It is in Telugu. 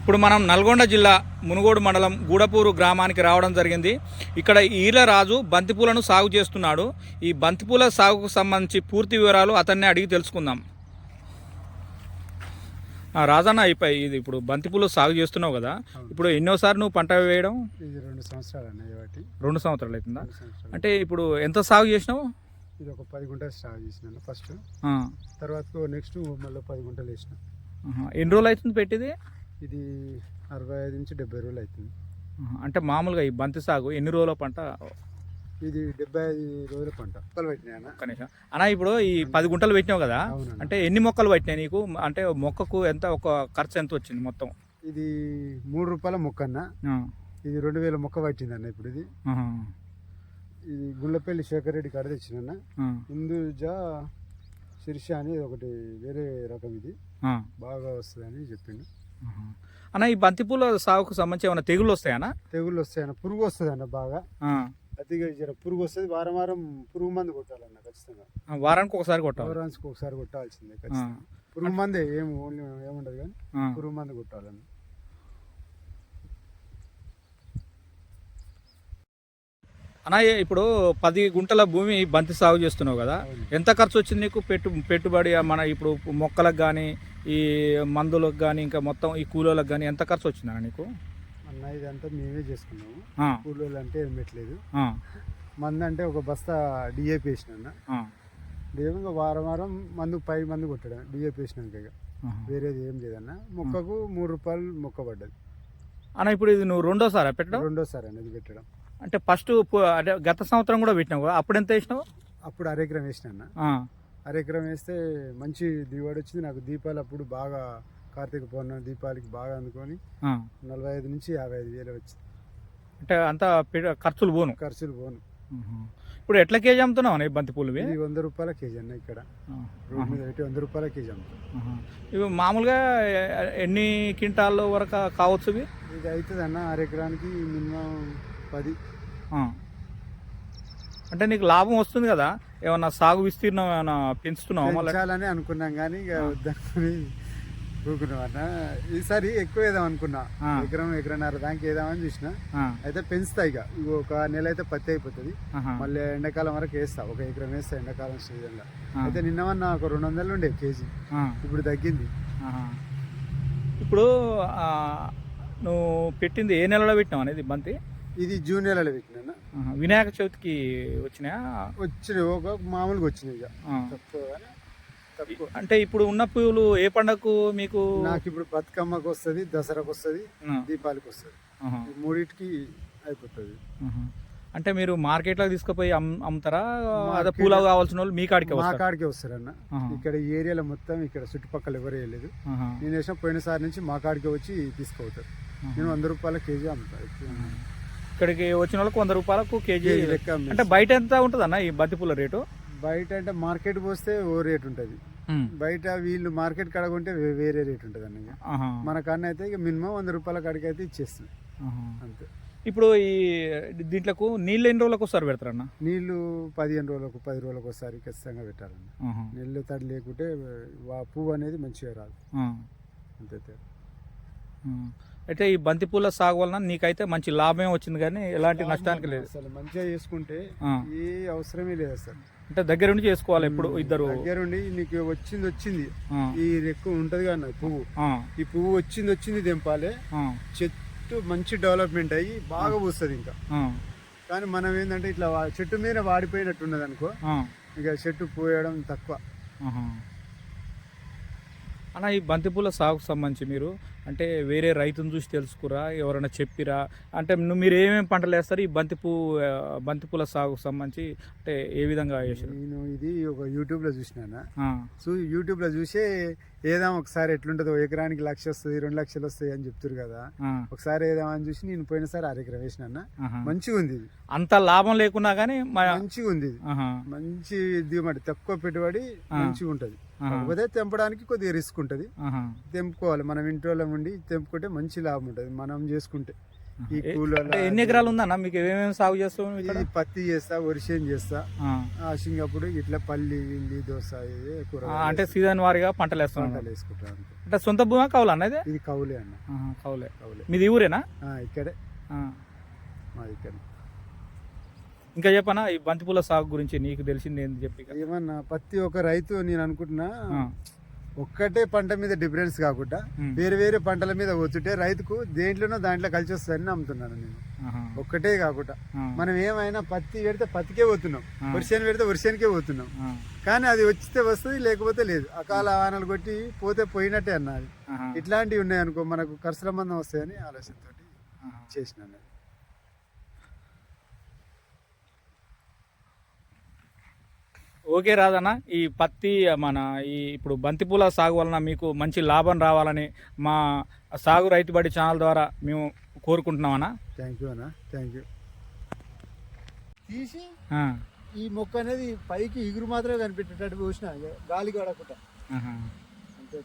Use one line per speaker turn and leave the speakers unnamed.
ఇప్పుడు మనం నల్గొండ జిల్లా మునుగోడు మండలం గూడపూరు గ్రామానికి రావడం జరిగింది. ఇక్కడ ఈల రాజు బంతిపూలను సాగు చేస్తున్నాడు. ఈ బంతిపూల సాగుకు సంబంధించి పూర్తి వివరాలు అతన్ని అడిగి తెలుసుకుందాం. రాజన్న, ఇది ఇప్పుడు బంతిపూలు సాగు చేస్తున్నావు కదా, ఇప్పుడు ఎన్నోసారి నువ్వు పంట వేయడం?
ఇది 2 సంవత్సరాలు అన్నది.
2 సంవత్సరాలు అవుతుందా? అంటే ఇప్పుడు ఎంత సాగు చేసినావు?
ఇది ఒక 10 గుంటలు సాగు చేసినాను ఫస్ట్. తర్వాత నెక్స్ట్ మళ్ళీ 10 గుంటలు వేసిన.
ఎన్ని రోజులు అవుతుంది పెట్టిది?
ఇది 65 నుంచి 70 రోజులు అవుతుంది.
అంటే మామూలుగా ఈ బంతి సాగు ఎన్ని రోజుల పంట?
ఇది 75 రోజుల పంట. మొక్కలు పెట్టినా
కనీసం అన్నా. ఇప్పుడు ఈ 10 గుంటలు పెట్టినావు కదా, అంటే ఎన్ని మొక్కలు పెట్టినాయి నీకు? అంటే మొక్కకు ఎంత, ఒక ఖర్చు ఎంత వచ్చింది మొత్తం?
ఇది 3 రూపాయల మొక్క అన్న. ఇది 2000 మొక్క పట్టింది అన్న. ఇప్పుడు ఇది గుళ్ళపల్లి శేఖర్ రెడ్డి కాడ తెచ్చిన హిందూజా శిర్ష అని ఒకటి వేరే రకం. ఇది బాగా వస్తుంది అని చెప్పిండు
అన్న. ఈ బంతిపూల సాగుకు సంబంధించి ఏమైనా తెగుళ్ళు వస్తాయన్నా?
తెగుళ్ళు వస్తాయన్న, పురుగు వస్తుంది అన్న. బాగా అతిగా పురుగు వస్తుంది. వారం వారం పురుగు మందు కొట్టాలన్న ఖచ్చితంగా.
వారానికి ఒకసారి కొట్టాలి?
వారానికి ఒకసారి కొట్టాల్సిందే ఖచ్చితంగా. పురుగు మందే ఏముండదు కానీ పురుగు మందు కొట్టాలన్న.
అన్న, ఇప్పుడు 10 గుంటల భూమి బంతి సాగు చేస్తున్నావు కదా, ఎంత ఖర్చు వచ్చింది నీకు? పెట్టుబడి మన ఇప్పుడు మొక్కలకు కానీ, ఈ మందులకు కానీ, ఇంకా మొత్తం ఈ కూలీలకు కానీ ఎంత ఖర్చు వచ్చిందన్న నీకు?
అన్న, ఇదంతా మేమే చేసుకున్నాము. కూలీలు అంటే ఏం పెట్టలేదు. మందు అంటే ఒక బస్తా డిఏపి వేసిన. డిఏపి వారం వారం మందు 5 మంది కొట్టాడు డిఏపి వేసినాక. ఇక వేరేది ఏం లేదన్న. మొక్కకు 3 రూపాయలు మొక్క పడ్డది
అన్న. ఇప్పుడు ఇది నువ్వు రెండోసారి పెట్టడం?
రెండోసారి అనేది పెట్టడం.
అంటే ఫస్ట్ అంటే గత సంవత్సరం కూడా పెట్టినావు, అప్పుడు ఎంత వేసినావు?
అప్పుడు 1/2 ఎకరం వేసిన అన్న. 1/2 ఎకరం వేస్తే మంచి దిగుబడి వచ్చింది నాకు. దీపాలు అప్పుడు బాగా, కార్తీక పౌర్ణమి దీపాలకి బాగా అందుకొని 45 నుంచి 55 వేలు వచ్చింది.
అంటే అంతా ఖర్చులు పోను?
ఖర్చులు పోను.
ఇప్పుడు ఎట్లా కేజీ అమ్ముతున్నావు బంతిపూలు?
100 రూపాయల కేజీ అన్న. ఇక్కడ రోడ్ మీద పెట్టి 100 రూపాయల కేజీ అమ్ముతాం.
ఇవి మామూలుగా ఎన్ని క్వింటాల వరకు కావచ్చు ఇవి?
ఇది అవుతుంది అన్న 1/2 ఎకరానికి మినిమం 10.
అంటే నీకు లాభం వస్తుంది కదా, ఏమన్నా సాగు విస్తీర్ణం ఏమైనా పెంచుతున్నావు?
పెంచాలని అనుకున్నాం కానీ ఇక వద్దనుకుని ఊరుకున్నాం అన్న. ఈసారి ఎక్కువ వేద్దాం అనుకున్నా. ఎకరన్నర దానికి వేద్దామని చూసిన. అయితే పెంచుతా. ఇక ఒక నెల అయితే పత్తి అయిపోతుంది. మళ్ళీ ఎండాకాలం వరకు వేస్తా. 1 ఎకరం వేస్తా ఎండాకాలం సీజన్లో. అయితే నిన్నమన్నా ఒక 200 ఉండే కేజీ, ఇప్పుడు తగ్గింది.
ఇప్పుడు నువ్వు పెట్టింది ఏ నెలలో పెట్టినావు అనేది బంతి?
ఇది జూన్ నెలలో పెట్టినా.
వినాయక చవితికి వచ్చినాయా?
వచ్చినాయి, ఒక మామూలుగా వచ్చినాయి. ఇక తక్కువ.
అంటే ఇప్పుడు ఉన్న పువ్వులు ఏ పండగకు మీకు?
నాకు ఇప్పుడు బతుకమ్మకు వస్తుంది, దసరాకు వస్తుంది, దీపావళికి వస్తుంది. మూడింటికి అయిపోతుంది.
అంటే మీరు మార్కెట్లో తీసుకుపోయి అమ్ముతారా? అదే పూలు కావాల్సిన వాళ్ళు మీ కాడికి?
మా కాడికే వస్తారు అన్న. ఇక్కడ ఈ ఏరియాలో మొత్తం ఇక్కడ చుట్టుపక్కల ఎవరు వేయలేదు. నేను వేసిన పోయినసారి నుంచి మా కాడికే వచ్చి తీసుకుపోతారు. నేను 100 రూపాయల కేజీ అమ్ముతాను.
ఇక్కడికి వచ్చిన వాళ్ళకి 100 రూపాయలకు కేజీ లెక్క. అంటే బయట ఎంత ఉంటుంది అన్న ఈ బంతిపూల రేటు?
బయట అంటే మార్కెట్ పోస్తే ఓ రేట్ ఉంటుంది. బయట వీళ్ళు మార్కెట్ కడగొంటే వేరే రేట్ ఉంటుంది అన్న. మన కాడన అయితే ఇక మినిమం 100 రూపాయల కాడికి అయితే ఇచ్చేస్తుంది అంతే.
ఇప్పుడు ఈ దీంట్లకు నీళ్ళు ఎన్ని రోజులకు ఒకసారి పెడతారన్న?
నీళ్లు 15 రోజులకు 10 రోజులకు ఒకసారి ఖచ్చితంగా పెట్టాలన్న. నీళ్ళు తడి లేకుంటే పువ్వు అనేది మంచిగా రాదు అంతే.
అయితే ఈ బంతిపూల సాగు వలన నీకైతే మంచి లాభం వచ్చింది కానీ ఎలాంటి నష్టానికి లేదు.
అసలు మంచిగా చేసుకుంటే ఏ అవసరమే లేదు అసలు.
అంటే దగ్గరుండి చేసుకోవాలి ఎప్పుడు ఇద్దరు.
దగ్గరుండి నీకు వచ్చింది. ఈ రెక్కు ఉంటది కదా పువ్వు, ఈ పువ్వు వచ్చింది తెంపాలి. చెట్టు మంచి డెవలప్మెంట్ అయ్యి బాగా పూస్తుంది ఇంకా. కానీ మనం ఏంటంటే ఇట్లా చెట్టు మీద వాడిపోయినట్టు ఉన్నది అనుకో, ఇక చెట్టు పోయడం తక్కువ
అన్న. ఈ బంతిపూల సాగుకు సంబంధించి మీరు అంటే వేరే రైతును చూసి తెలుసుకురా, ఎవరైనా చెప్పిరా? అంటే మీరు ఏమేమి పంటలు వేస్తారు ఈ బంతిపూల సాగుకు సంబంధించి? అంటే ఏ విధంగా వేసారు?
నేను ఇది ఒక యూట్యూబ్లో చూసినా. యూట్యూబ్లో చూసే ఏదాం ఒకసారి ఎట్లుంటుందో, ఎకరానికి 1 లక్ష వస్తుంది, 2 లక్షలు వస్తాయి అని చెప్తారు కదా. ఒకసారి ఏదామని చూసి నేను పోయినసారి 1/2 ఎకరం వేసిన. మంచిగా ఉంది. ఇది
అంత లాభం లేకున్నా కానీ
మంచిగా ఉంది. మంచి దిగుబడి, తక్కువ పెట్టుబడి, మంచిగా ఉంటది. కాకపోతే తెంపడానికి కొద్దిగా రిస్క్ ఉంటది. తెంపుకోవాలి మనం ఇంట్లో ఉండి తెంపుకుంటే మంచి లాభం ఉంటుంది మనం చేసుకుంటే. ఈ కూలీల
అంటే ఎన్ని ఎకరాలు ఉందన్న మీకు ఏమేమి సాగు చేస్తావు ఇక్కడ?
ఇది పత్తి చేస్తా, వరిసేం చేస్తా,
ఆ.
సింగప్పుడు ఇట్లా పల్లి ఇల్లి దోస ఇవి కూర
అంటే సీజన్ వారీగా పంటలు వేస్తాం.
పంటలు వేసుకుంటా అంతే.
అంటే సొంత భూమా కౌలు అన్నది?
ఇది కౌలే అన్న.
కౌలే.
కౌలే.
మీది ఊరేనా?
ఇక్కడే
ఆ.
మా ఇక్కడ.
ఇంకా చెప్పనా ఈ బంతిపూల సాగు గురించి నీకు తెలిసింది ఏంటి చెప్పి?
ఏమన్నా ప్రతి ఒక్క రైతు నేను అనుకుంటున్నా
ఆ.
ఒక్కటే పంట మీద డిఫరెన్స్ కాకుండా వేరే వేరే పంటల మీద వచ్చుంటే రైతుకు దేంట్లోనో దాంట్లో కలిసి వస్తుందని నమ్ముతున్నాను నేను. ఒక్కటే కాకుండా మనం ఏమైనా పత్తి పెడితే పత్తికే పోతున్నాం, వర్షాన్ని పెడితే వర్షానికే పోతున్నాం. కానీ అది వచ్చితే వస్తుంది, లేకపోతే లేదు. అకాల వానలు కొట్టి పోతే పోయినట్టే అన్నది. ఇట్లాంటివి ఉన్నాయి అనుకో, మనకు ఖర్చుల మందం వస్తాయని ఆలోచనతో చేసినాను.
ఓకే రాదన్న, ఈ పత్తి మన ఈ ఇప్పుడు బంతిపూల సాగు వలన మీకు మంచి లాభం రావాలని మా సాగు రైతుబడి ఛానల్ ద్వారా మేము కోరుకుంటున్నామన్నా.
థ్యాంక్ యూ అన్న, థ్యాంక్ యూ. తీసి
ఆ.
ఈ మొక్క అనేది పైకి ఇగురు మాత్రమే కనిపెట్టేటట్టు పోసిన, గాలి గడకుండా అంతే.